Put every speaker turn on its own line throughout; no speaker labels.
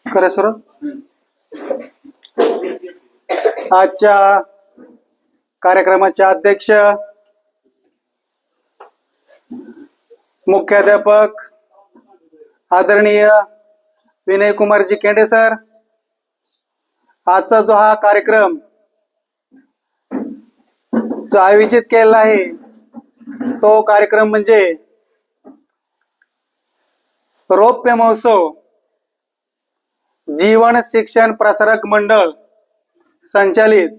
खरं सर आजच्या कार्यक्रमाचे अध्यक्ष मुख्याध्यापक आदरणीय विनय कुमारजी केंडे सर, आजचा जो हा कार्यक्रम जो आयोजित केलेला आहे तो कार्यक्रम म्हणजे रौप्य महोत्सव जीवन शिक्षण प्रसारक मंडळ संचालित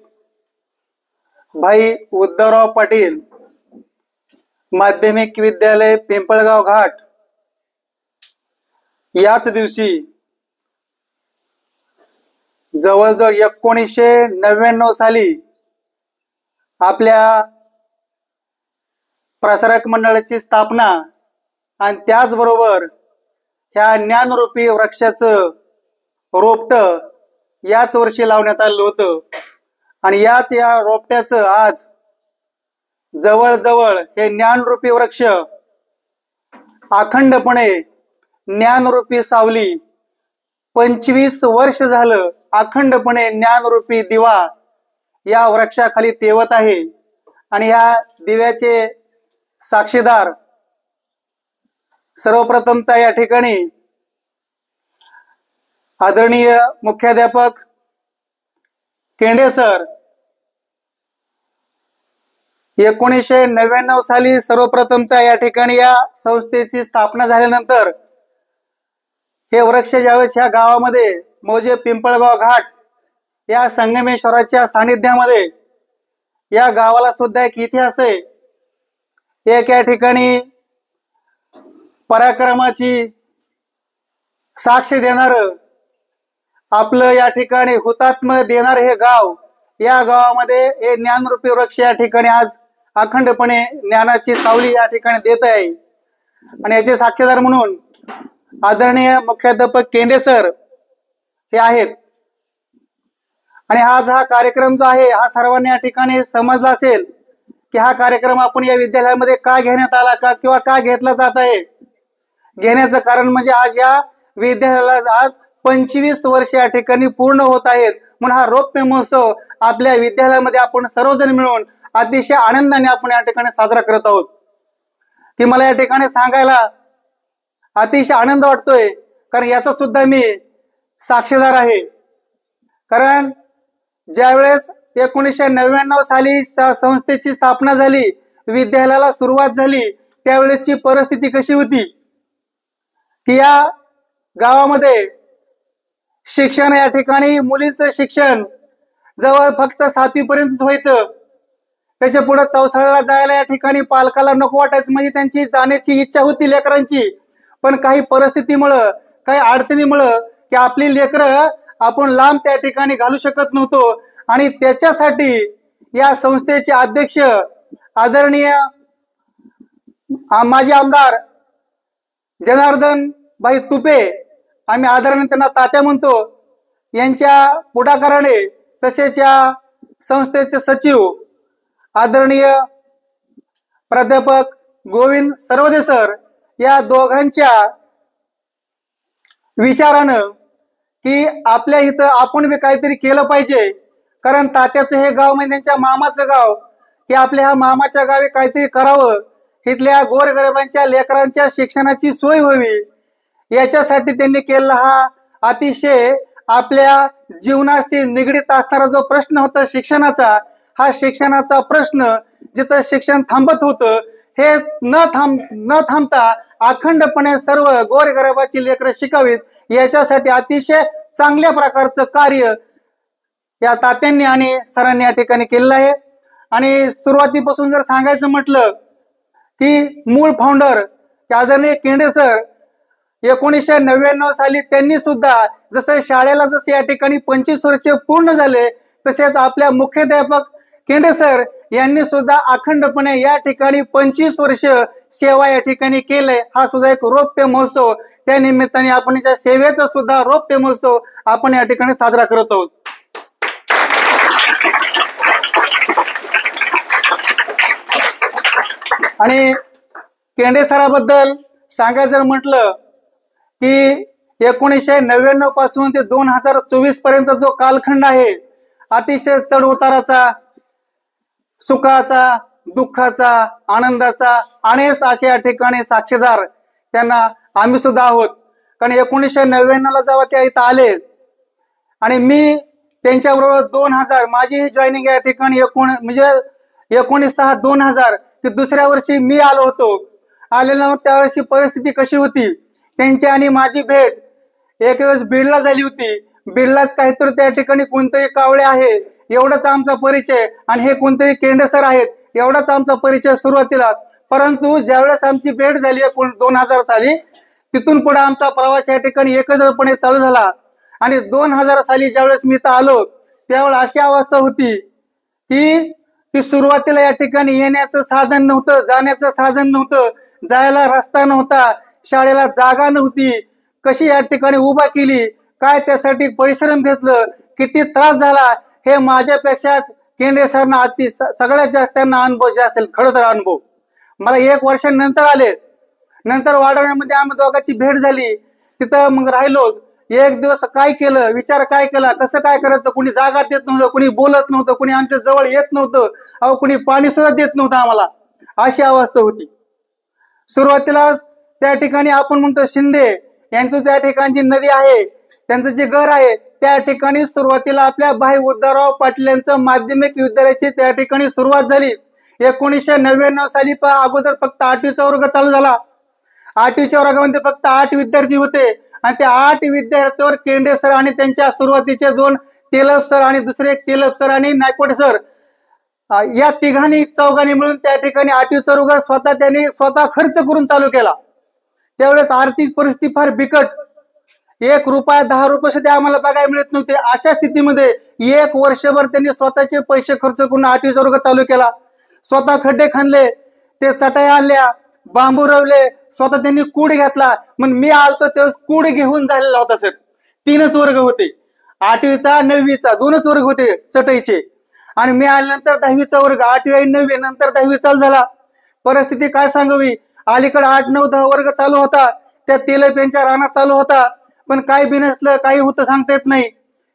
भाई उद्धवराव पाटील माध्यमिक विद्यालय पिंपळगाव घाट याच दिवशी जवळजवळ 1999 साली आपल्या प्रसारक मंडळाची स्थापना आणि त्याचबरोबर ह्या ज्ञानरूपी वृक्षाचं रोपटं याच वर्षी लावण्यात आलं होतं आणि या रोपट्याचं आज जवळजवळ हे ज्ञानरूपी वृक्ष अखंडपणे ज्ञानरूपी सावली 25 वर्ष झालं अखंडपणे ज्ञानरूपी दिवा या वृक्षाखाली तेवत आहे आणि या दिव्याचे साक्षीदार सर्वप्रथमतः या ठिकाणी आदरणीय मुख्याध्यापक केंडे सर 1999 साली सर्वप्रथमतः या ठिकाणी या संस्थेची स्थापना झाल्यानंतर हे वृक्ष ज्यावेळेस ह्या गावामध्ये मौजे पिंपळगाव घाट या संगमेश्वराच्या सानिध्यामध्ये या गावाला सुद्धा एक इतिहास आहे। एक या ठिकाणी पराक्रमाची साक्ष देणार आपलं या ठिकाणी हुतात्मा देणार हे गाव, या गावामध्ये हे ज्ञानरूपी वृक्ष या ठिकाणी आज अखंडपणे ज्ञानाची सावली या ठिकाणी देत आहे आणि याचे साक्षीदार म्हणून आदरणीय मुख्याध्यापक केंडे सर हे आहेत। आणि आज हा कार्यक्रम जो आहे हा सर्वांनी या ठिकाणी समजला असेल की हा कार्यक्रम आपण या विद्यालयामध्ये का घेण्यात आला का किंवा का घेतला जात आहे। घेण्याचं कारण म्हणजे आज या विद्यालयाला आज 25 वर्ष या ठिकाणी पूर्ण होत आहेत म्हणून हा रौप्य महोत्सव आपल्या विद्यालयामध्ये आपण सर्वजण मिळून अतिशय आनंदाने आपण या ठिकाणी साजरा करत आहोत। की मला या ठिकाणी सांगायला अतिशय आनंद वाटतोय कारण याचा सुद्धा मी साक्षीदार आहे। कारण ज्यावेळेस 1999 साली संस्थेची स्थापना झाली, विद्यालयाला सुरुवात झाली, त्यावेळेसची परिस्थिती कशी होती की या गावामध्ये शिक्षण या ठिकाणी मुलींचं शिक्षण जवळ फक्त 7वी पर्यंत व्हायचं। त्याच्या पुढे चौसाळ्याला जायला या ठिकाणी पालकाला नको वाटायचं, म्हणजे त्यांची जाण्याची इच्छा होती लेकरांची, पण काही परिस्थितीमुळं काही अडचणीमुळं की आपली लेकरं आपण लांब त्या ठिकाणी घालू शकत नव्हतो आणि त्याच्यासाठी या संस्थेचे अध्यक्ष आदरणीय माजी आमदार जनार्दन भाई तुपे, आम्ही आदरणीय त्यांना तात्या म्हणतो, यांच्या पुढाकाराने तसेच या संस्थेचे सचिव आदरणीय प्राध्यापक गोविंद सरवदे सर या दोघांच्या विचारानं की आपल्या इथं आपण बी काहीतरी केलं पाहिजे। कारण तात्याचं हे गाव म्हणजे त्यांच्या मामाचं गाव, की आपल्या ह्या मामाच्या गावी काहीतरी करावं, इथल्या गोरगरिबांच्या लेकरांच्या शिक्षणाची सोय व्हावी, याच्यासाठी त्यांनी केलेला हा अतिशय आपल्या जीवनाशी निगडीत असणारा जो प्रश्न होता शिक्षणाचा, हा शिक्षणाचा प्रश्न जिथं शिक्षण थांबत होतं हे न थांबता अखंडपणे सर्व गोरगरिबाची लेकरं शिकावीत याच्यासाठी अतिशय चांगल्या प्रकारचं कार्य या तात्यांनी आणि सरांनी या ठिकाणी केलेलं आहे। आणि सुरुवातीपासून जर सांगायचं म्हटलं की मूळ फाउंडर आदरणीय केंडे सर 1999 साली त्यांनी सुद्धा जसं शाळेला जसे या ठिकाणी 25 वर्ष पूर्ण झाले तसेच आपल्या मुख्याध्यापक केंडे सर यांनी सुद्धा अखंडपणे या ठिकाणी 25 वर्ष सेवा या ठिकाणी केले। हा सुद्धा एक रौप्य महोत्सव, त्या निमित्ताने आपण या सेवेचा सुद्धा रौप्य महोत्सव आपण या ठिकाणी साजरा करत आहोत। आणि केंडे सराबद्दल सांगायचं जर म्हटलं की 1999 पासून ते 2024 पर्यंत जो कालखंड आहे, अतिशय चढ उताराचा, सुखाचा, दुःखाचा, आनंदाचा, अनेक अशा या ठिकाणी साक्षीदार त्यांना आम्ही सुद्धा आहोत. कारण 1999 जेव्हा त्या इथं आले आणि मी त्यांच्याबरोबर 2000 माझी जॉईनिंग या ठिकाणी 19/6/2000 ते दुसऱ्या वर्षी मी आलो होतो. आलेल्यावर त्यावर्षी परिस्थिती कशी होती, त्यांची आणि माझी भेट एक दिवस बीडला झाली होती. बीडलाच काहीतरी त्या ठिकाणी कोणतरी कावळे आहे एवढाच आमचा परिचय, आणि हे कोणतरी केंडे सर आहेत एवढाच आमचा परिचय सुरुवातीला. परंतु ज्यावेळेस आमची भेट झाली 2000 साली, तिथून पुढे आमचा प्रवास या ठिकाणी एकत्रपणे चालू झाला. आणि 2000 साली ज्यावेळेस मी इथं आलो त्यावेळेस अशी अवस्था होती की सुरुवातीला या ठिकाणी येण्याचं साधन नव्हतं, जाण्याचं साधन नव्हतं, जायला रस्ता नव्हता, शाळेला जागा नव्हती. कशी या ठिकाणी उभा केली, काय त्यासाठी परिश्रम घेतलं, किती त्रास झाला, हे माझ्यापेक्षा केंद्रे सरना सगळ्यात जास्त त्यांना अनुभव जे असेल, खरं तर अनुभव. मला 1 वर्षानंतर आले, नंतर वाढवण्यामध्ये आम्ही दोघांची भेट झाली. तिथं मग राहिलो. एक दिवस काय केलं, विचार काय केला, कसं काय करायचं, कुणी जागा देत नव्हतं, कुणी बोलत नव्हतं, कुणी आमच्या जवळ येत नव्हतं, अहो कुणी पाणी सुद्धा देत नव्हतं आम्हाला. अशी अवस्था होती. सुरुवातीला त्या ठिकाणी आपण म्हणतो शिंदे यांचं त्या ठिकाणची नदी आहे, त्यांचं जे घर आहे त्या ठिकाणी सुरुवातीला आपल्या भाई उद्धवराव पाटील यांचं माध्यमिक विद्यालयाची त्या ठिकाणी सुरुवात झाली. 1999 साली अगोदर फक्त 8वीचा वर्ग चालू झाला. 8वीच्या वर्गामध्ये फक्त 8 विद्यार्थी होते आणि त्या 8 विद्यार्थ्यांवर केंडे सर आणि त्यांच्या सुरुवातीचे 2 तेलप सर आणि दुसरे तेलप सर आणि नायकोडे सर या तिघांनी चौघांनी मिळून त्या ठिकाणी 8वीचा वर्ग स्वतः खर्च करून चालू केला. त्यावेळेस आर्थिक परिस्थिती फार बिकट, 1 रुपया 10 रुपये सुद्धा आम्हाला बघायला मिळत नव्हते. अशा स्थितीमध्ये 1 वर्षभर त्यांनी स्वतःचे पैसे खर्च करून 8वीचा वर्ग चालू केला. स्वतः खड्डे खांदले, ते चटाया आणल्या, बांबू रवले, स्वतः त्यांनी कूड घेतला. मग मी आलतो तेव्हा कूड घेऊन झालेला होता सर. 3च वर्ग होते, 8वीचा 9वीचा 2च वर्ग होते चटईचे. आणि मी आल्यानंतर 10वीचा वर्ग, 8वी आणि 9वी, नंतर 10वी चालू झाला. परिस्थिती काय सांगावी, अलीकडे 8, 9, 10 वर्ग चालू होता, त्या तेलप यांच्या रानात चालू होता. पण काही बिनसलं, काही होतं सांगता येत नाही.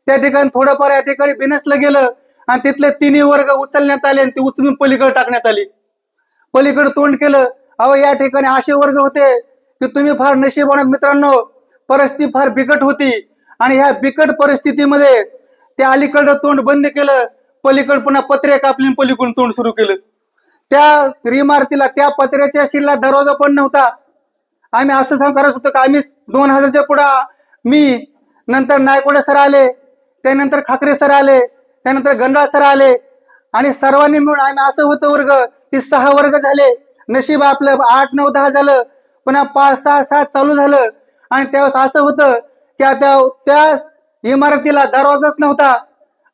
त्या ठिकाणी थोडंफार या ठिकाणी बिनसलं गेलं आणि तिथले 3 वर्ग उचलण्यात आले आणि ते उचलून पलीकडे टाकण्यात आली. पलीकडे तोंड केलं. अहो या ठिकाणी असे वर्ग होते की तुम्ही फार नशीबवान मित्रांनो. परिस्थिती फार बिकट होती आणि ह्या बिकट परिस्थितीमध्ये त्या अलीकडं तोंड बंद केलं, पलीकडे पुन्हा पत्रे कापली, पलीकडून तोंड सुरू केलं. त्या इमारतीला, त्या पत्र्याच्या शिरला दरवाजा पण नव्हता. आम्ही असं सांगत होतो की आम्ही 2000च्या पुढं मी, नंतर नायकोडे सर आले, त्यानंतर खाकरे सर आले, त्यानंतर गंडाळ सर आले आणि सर्वांनी मिळून आम्ही असं होतं वर्ग की 6 वर्ग झाले. नशीब आपलं 8, 9, 10 झालं, पुन्हा 5, 6, 7 चालू झालं. आणि त्यावेळेस असं होतं की त्या इमारतीला दरवाजाच नव्हता.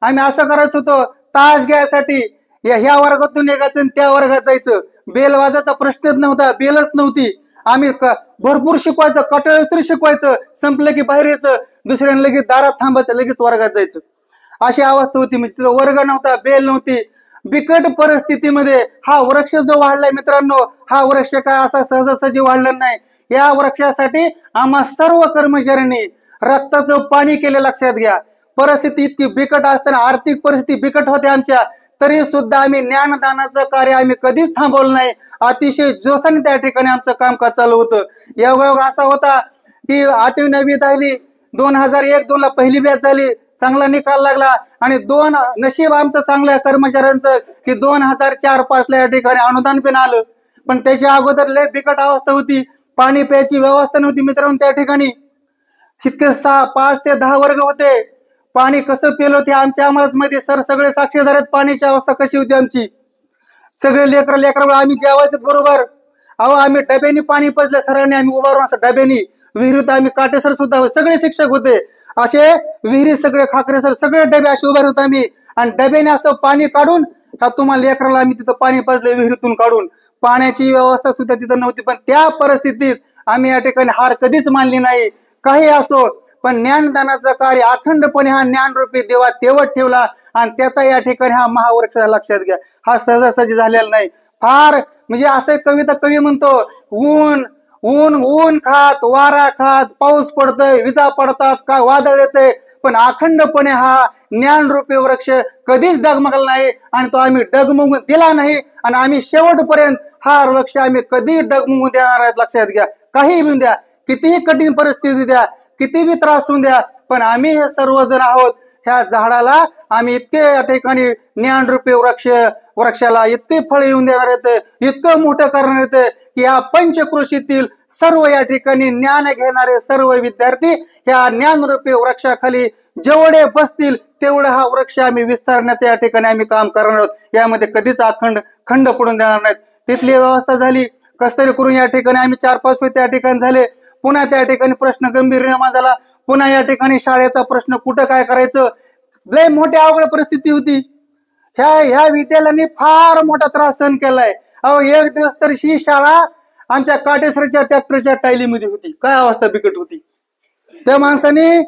आम्ही असं करायचं होतो, तास घ्यायसाठी ह्या वर्गातून निघायचं आणि त्या वर्गात जायचं. बेल वाजायचा प्रश्नच नव्हता, बेलच नव्हती. आम्ही भरपूर शिकवायचं, कटाळसरी शिकवायचं, संपलं की बाहेर यायचं, दुसऱ्याने लगेच दारात थांबायचं, लगेच वर्गात जायचं. अशी अवस्था होती. म्हणजे तिथं वर्ग नव्हता, बेल नव्हती. बिकट परिस्थितीमध्ये हा वृक्ष जो वाढलाय मित्रांनो, हा वृक्ष काय असा सहजासहजी वाढला नाही. या वृक्षासाठी आम्हा सर्व कर्मचाऱ्यांनी रक्ताचं पाणी केलं. लक्षात घ्या, परिस्थिती इतकी बिकट असताना, आर्थिक परिस्थिती बिकट होते आमच्या, तरी सुद्धा आम्ही ज्ञानदानाचं कार्य आम्ही कधीच थांबवलं नाही. अतिशय जोशाने त्या ठिकाणी आमचं कामकाज चालू होतं. योगायोग असा होता की 8वी 9वी 10वी 2001-2ला पहिली बॅच झाली, चांगला निकाल लागला आणि नशीब आमचं चांगल्या कर्मचाऱ्यांचं की 2004-5ला या ठिकाणी अनुदान पण आलं. पण त्याच्या अगोदर लय बिकट अवस्था होती, पाणी प्यायची व्यवस्था नव्हती मित्रांनो. त्या ठिकाणी इतके 5 ते 10 वर्ग होते. पाणी कसं पेलं ते आम्हालाच माहिती. सर सगळे साक्षीदार आहेत, पाण्याची अवस्था कशी होती आमची. सगळे लेकर आम्ही जेवायचं बरोबर. अहो आम्ही डब्यानी पाणी पजलं, सरांनी आम्ही उभारून असं डब्यानी. विहिरीत आम्ही काटेसर सुद्धा, सगळे शिक्षक होते असे विहिरीत, सगळे खाकरे सर, सगळे डबे असे उभे होते आम्ही. आणि डब्याने असं पाणी काढून का तुम्हाला लेकराला आम्ही तिथं पाणी पाजलं विहिरीतून काढून. पाण्याची व्यवस्था सुद्धा तिथं नव्हती. पण त्या परिस्थितीत आम्ही या ठिकाणी हार कधीच मानली नाही. काही असो, पण ज्ञानदानाचं कार्य अखंडपणे हा ज्ञानरूपी देवा तेवत ठेवला आणि त्याचा या ठिकाणी हा महावृक्ष. लक्षात घ्या, हा सहजासहजी झालेला नाही. फार म्हणजे असं कविता कवी म्हणतो, ऊन ऊन ऊन खात, वारा खात, पाऊस पडतोय, विजा पडतात, काय वादळ येते, पण अखंडपणे हा ज्ञानरूपी वृक्ष कधीच डगमगला नाही आणि तो आम्ही डगमगून दिला नाही. आणि आम्ही शेवटपर्यंत हा वृक्ष आम्ही कधी डगमगून देणार आहेत. लक्षात घ्या, काही येऊन द्या, कितीही कठीण परिस्थिती द्या, किती बी त्रास होऊन द्या, पण आम्ही हे सर्वजण आहोत. ह्या झाडाला आम्ही इतके या ठिकाणी ज्ञानरूपी वृक्षाला इतके फळ येऊन देणार येते, इतकं मोठं करणार येते की या पंचकृषीतील सर्व या ठिकाणी ज्ञान घेणारे सर्व विद्यार्थी या ज्ञानरूपी वृक्षाखाली जेवढे बसतील तेवढे हा वृक्ष आम्ही विस्तारण्याचं या ठिकाणी आम्ही काम करणार आहोत. यामध्ये कधीच खंड पडून देणार नाहीत. तिथली व्यवस्था झाली, कसतरी करून या ठिकाणी आम्ही 4-5 त्या ठिकाणी झाले. पुन्हा त्या ठिकाणी प्रश्न गंभीर निर्माण झाला. पुन्हा या ठिकाणी शाळेचा प्रश्न, कुठं काय करायचं, लय मोठी अवघड परिस्थिती होती. ह्या विद्यालयाने फार मोठा त्रास सहन केलाय. अहो, एक दिवस तर ही शाळा आमच्या काटेसरच्या ट्रॅक्टरच्या टायलीमध्ये होती. काय अवस्था बिकट होती. त्या माणसाने,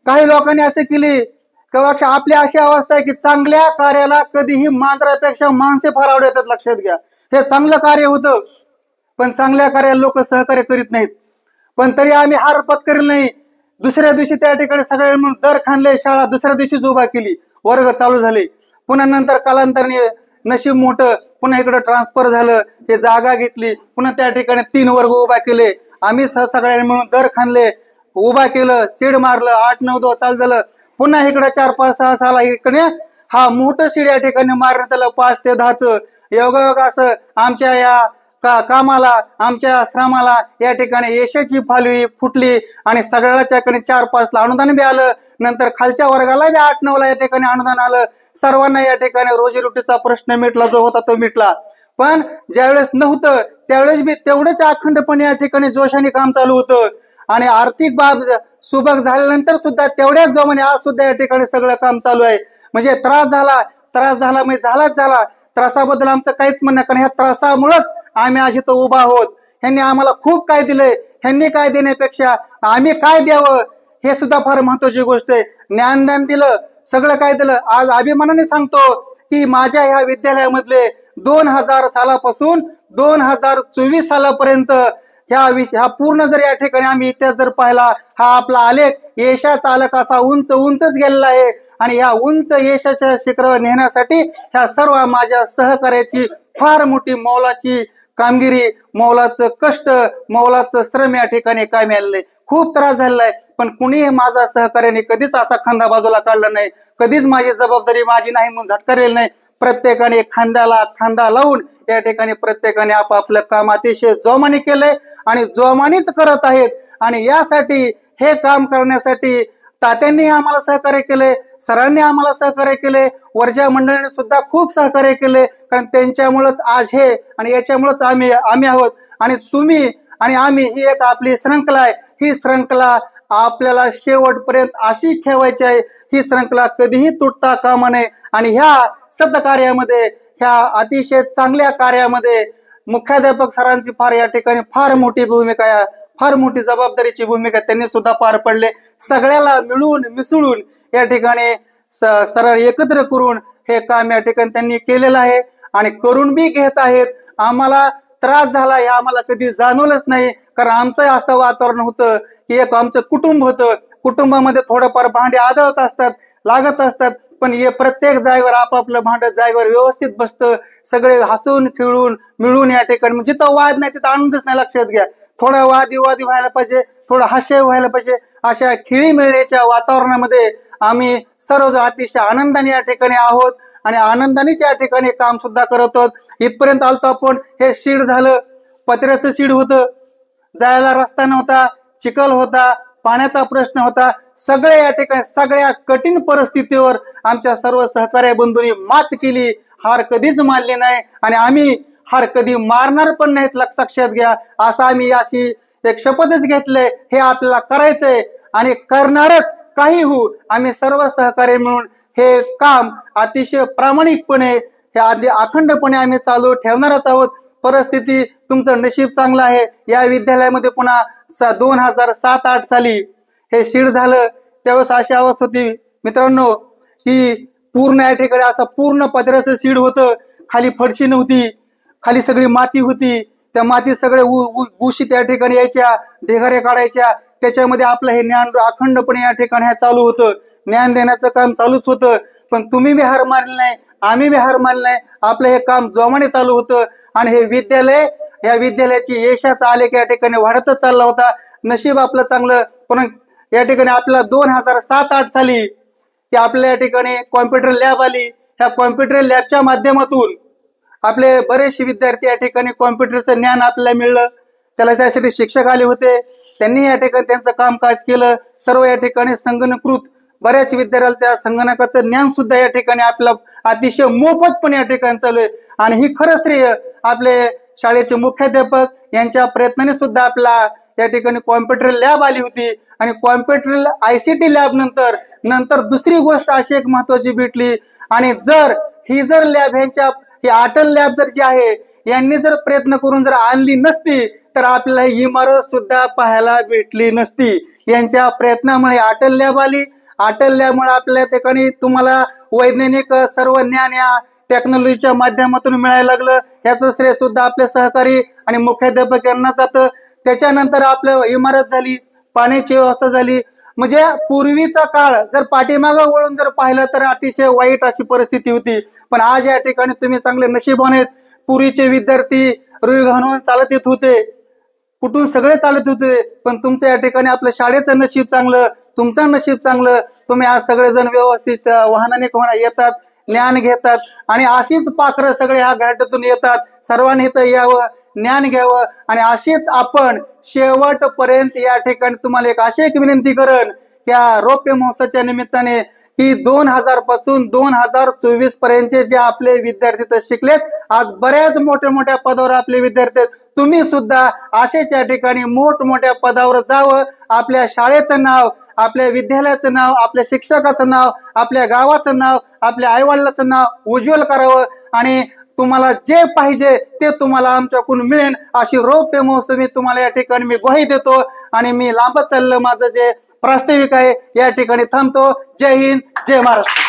काही लोकांनी असे केले किंवा आपली अशी अवस्था आहे की चांगल्या कार्याला कधीही मांजरापेक्षा माणसे फार आवडतात. लक्षात घ्या, हे चांगलं कार्य होतं, पण चांगल्या कार्याला लोक सहकार्य करीत नाहीत. पण तरी आम्ही हार पत्करली नाही. दुसऱ्या दिवशी त्या ठिकाणी सगळे म्हणून दर खांदले, शाळा दुसऱ्या दिवशीच उभा केली, वर्ग चालू झाले. पुन्हा नंतर कालांतराने नशीब मोठं, पुन्हा इकडे ट्रान्सफर झालं, हे जागा घेतली, पुन्हा त्या ठिकाणी 3 वर्ग उभा केले. आम्ही सगळ्यांनी म्हणून दर खांदले, उभा केलं, सीड मारलं, 8-9 चालू झालं. पुन्हा इकडे 4-5-6 साला इकडे हा मोठं सीड या ठिकाणी मारण्यात आलं, 5 ते 10चं. योगायोग असं आमच्या या कामाला, आमच्या श्रमाला या ठिकाणी यशाची फालवी फुटली आणि सगळ्याच्या ठिकाणी 4-5 अनुदान बी आलं. नंतर खालच्या वर्गाला बी 8-9 या ठिकाणी अनुदान आलं. सर्वांना या ठिकाणी रोजीरोटीचा प्रश्न मिटला, जो होता तो मिटला. पण ज्यावेळेस नव्हतं त्यावेळेस बी तेवढेच अखंडपणे या ठिकाणी जोशाने काम चालू होतं. आणि आर्थिक बाब सुबक झाल्यानंतर सुद्धा तेवढ्याच जोमाने आज सुद्धा या ठिकाणी सगळं काम चालू आहे. म्हणजे त्रास झाला म्हणजे झाला. त्रासाबद्दल आमचं काहीच म्हणणं, कारण ह्या त्रासामुळेच आम्ही आज इथं उभा आहोत. ह्यांनी आम्हाला खूप काय दिलंय, ह्यांनी काय देण्यापेक्षा आम्ही काय द्यावं हे सुद्धा फार महत्वाची गोष्ट आहे. ज्ञानदान दिलं, सगळं काय दिलं. आज अभिमानाने सांगतो की माझ्या ह्या विद्यालयामधले 2000 सालापासून 2024 सालापर्यंत ह्या पूर्ण जर या ठिकाणी आम्ही इतिहास जर पाहिला, हा आपला आलेख यशाचा आलेख असा उंचच गेलेला आहे. आणि या उंच यशाच्या शिखरावर नेण्यासाठी ह्या सर्व माझ्या सहकार्याची फार मोठी मौलाची कामगिरी, मौलाचं कष्ट, मौलाचं श्रम या ठिकाणी कामी आलेलं आहे. खूप त्रास झालेला आहे, पण कुणीही माझा सहकार्याने कधीच असा खांदा बाजूला काढला नाही, कधीच माझी जबाबदारी माझी नाही म्हणून झटकारलेली नाही. प्रत्येकाने खांद्याला खांदा लावून या ठिकाणी प्रत्येकाने आपापलं काम अतिशय जोमाने केलंय आणि जोमानेच करत आहेत. आणि यासाठी, हे काम करण्यासाठी तात्यांनी आम्हाला सहकार्य केले, सरांनी आम्हाला सहकार्य केले, वरच्या मंडळीने सुद्धा खूप सहकार्य केले. कारण त्यांच्यामुळेच आज हे आणि याच्यामुळेच आम्ही आहोत. आणि तुम्ही आणि आम्ही ही एक आपली श्रृंखला आहे. ही श्रृंखला आपल्याला शेवटपर्यंत अशी ठेवायची आहे. ही श्रृंखला कधीही तुटता कामा नये. आणि ह्या सत्कार्यामध्ये, ह्या अतिशय चांगल्या कार्यामध्ये मुख्याध्यापक सरांची फार या ठिकाणी फार मोठी भूमिका आहे, फार मोठी जबाबदारीची भूमिका त्यांनी सुद्धा पार पडले. सगळ्याला मिळून मिसळून या ठिकाणी सर एकत्र करून हे काम या ठिकाणी त्यांनी केलेलं आहे आणि करून बी घेत आहेत. आम्हाला त्रास झाला हे आम्हाला कधी जाणवलंच नाही, कारण आमचं असं वातावरण होतं की एक आमचं कुटुंब होतं. कुटुंबामध्ये थोडंफार भांडे आदळत असतात, लागत असतात, पण हे प्रत्येक जागेवर आपापलं भांड जागेवर व्यवस्थित बसतं. सगळे हसून खेळून मिळून या ठिकाणी, जिथं वाद नाही तिथं आनंदच नाही. लक्षात घ्या, थोडा वादी व्हायला पाहिजे, थोडा हास्य व्हायला पाहिजे. अशा खेळीमेळीच्या वातावरणामध्ये आम्ही सर्वजण अतिशय आनंदाने या ठिकाणी आहोत आणि आनंदानेच या ठिकाणी काम सुद्धा करत आहोत. इथपर्यंत आलतो आपण. हे सीड झालं, पत्र्याचं सीड होतं, जायला रस्ता नव्हता, चिखल होता, पाण्याचा प्रश्न होता. सगळ्या या ठिकाणी सगळ्या कठीण परिस्थितीवर आमच्या सर्व सहकार्य बंधूंनी मात केली, हार कधीच मानली नाही आणि आम्ही हार कधी मारणार पण नाहीत. लक्षात घ्या, असं आम्ही अशी एक शपथच घेतलंय. हे आपल्याला करायचंय आणि करणारच, काही हो. आम्ही सर्व सहकार्य मिळून हे काम अतिशय प्रामाणिकपणे, हे अखंडपणे आम्ही चालू ठेवणारच आहोत. परिस्थिती, तुमचं नशीब चांगलं आहे. या विद्यालयामध्ये पुन्हा 2007-8 साली हे सीड झालं. त्यावेळेस अशी अवस्था होती मित्रांनो की पूर्ण या ठिकाणी असं पूर्ण पत्र्याचं सीड होतं. खाली फरशी नव्हती, खाली सगळी माती होती. त्या मातीत सगळे उशी त्या ठिकाणी यायच्या, ढिगारे काढायच्या, त्याच्यामध्ये आपलं हे ज्ञान अखंडपणे या ठिकाणी हे चालू होतं, ज्ञान देण्याचं काम चालूच होतं. पण तुम्ही बी हार मानले नाही, आम्ही बी हार मानले नाही, आपलं हे काम जोमाने चालू होतं. आणि हे विद्यालय, या विद्यालयाची यशाचा आलेख या ठिकाणी वाढतच चालला होता. नशीब आपलं चांगलं. पण या ठिकाणी आपल्याला 2007-8 साली की आपल्या या ठिकाणी कॉम्प्युटर लॅब आली. ह्या कॉम्प्युटर लॅबच्या माध्यमातून आपले बरेचसे विद्यार्थी या ठिकाणी कॉम्प्युटरचं ज्ञान आपल्याला मिळलं. त्याला त्यासाठी शिक्षक आले होते, त्यांनी या ठिकाणी त्यांचं कामकाज केलं. सर्व या ठिकाणी संगणकृत बऱ्याच विद्यार्थ्याला त्या संगणकाचं ज्ञान सुद्धा या ठिकाणी आपलं अतिशय मोफतपणे या ठिकाणी चालू आहे. आणि ही खरं श्रेय आपले शाळेचे मुख्याध्यापक यांच्या प्रयत्नाने सुद्धा आपला या ठिकाणी कॉम्प्युटर लॅब आली होती. आणि कॉम्प्युटर ICT लॅब नंतर दुसरी गोष्ट अशी एक महत्वाची भेटली. आणि जर लॅब ही अटल लॅब जर जी आहे यांनी जर प्रयत्न करून जर आणली नसती तर आपल्याला ही इमारत सुद्धा पाहायला भेटली नसती. यांच्या प्रयत्नामुळे अटल लॅब आली. अटल लॅबमुळे आपल्या ठिकाणी तुम्हाला वैज्ञानिक सर्व ज्ञान या टेक्नॉलॉजीच्या माध्यमातून मिळायला लागलं. याचं श्रेय सुद्धा आपले सहकारी आणि मुख्याध्यापक यांना जातं. त्याच्यानंतर आपलं इमारत झाली, पाण्याची व्यवस्था झाली. म्हणजे पूर्वीचा काळ जर पाठीमागं वळून जर पाहिलं तर अतिशय वाईट अशी परिस्थिती होती. पण आज या ठिकाणी तुम्ही चांगले नशीबवान आहेत. पूर्वीचे विद्यार्थी रुई घालून चालत येत होते, कुठून सगळे चालत होते. पण तुमचं या ठिकाणी आपल्या शाळेचं नशीब चांगलं, तुमचं नशीब चांगलं. तुम्ही आज सगळेजण व्यवस्थित वाहनाने येतात, ज्ञान घेतात. आणि अशीच पाखरं सगळे ह्या घाटातून येतात. सर्वांनी इथं यावं, ज्ञान घ्यावं. आणि अशीच आपण शेवटपर्यंत या ठिकाणी तुम्हाला अशी एक विनंती करेन त्या रौप्य महोत्सवाच्या निमित्ताने की 2000 पासून 2024 पर्यंतचे जे आपले विद्यार्थी तर शिकलेत, आज बऱ्याच मोठ्या पदावर आपले विद्यार्थी आहेत. तुम्ही सुद्धा असेच या ठिकाणी मोठमोठ्या पदावर जावं. आपल्या शाळेचं नाव, आपल्या विद्यालयाचं नाव, आपल्या शिक्षकाचं नाव, आपल्या गावाचं नाव, आपल्या आईवडिलाचं नाव उज्ज्वल करावं. आणि तुम्हाला जे पाहिजे ते तुम्हाला आमच्याकडून मिळेल अशी रौप्य महोत्सवी तुम्हाला या ठिकाणी मी ग्वाही देतो. आणि मी लांबच चाललं, माझं जे प्रास्ताविक आहे या ठिकाणी थांबतो. जय हिंद, जय महाराष्ट्र.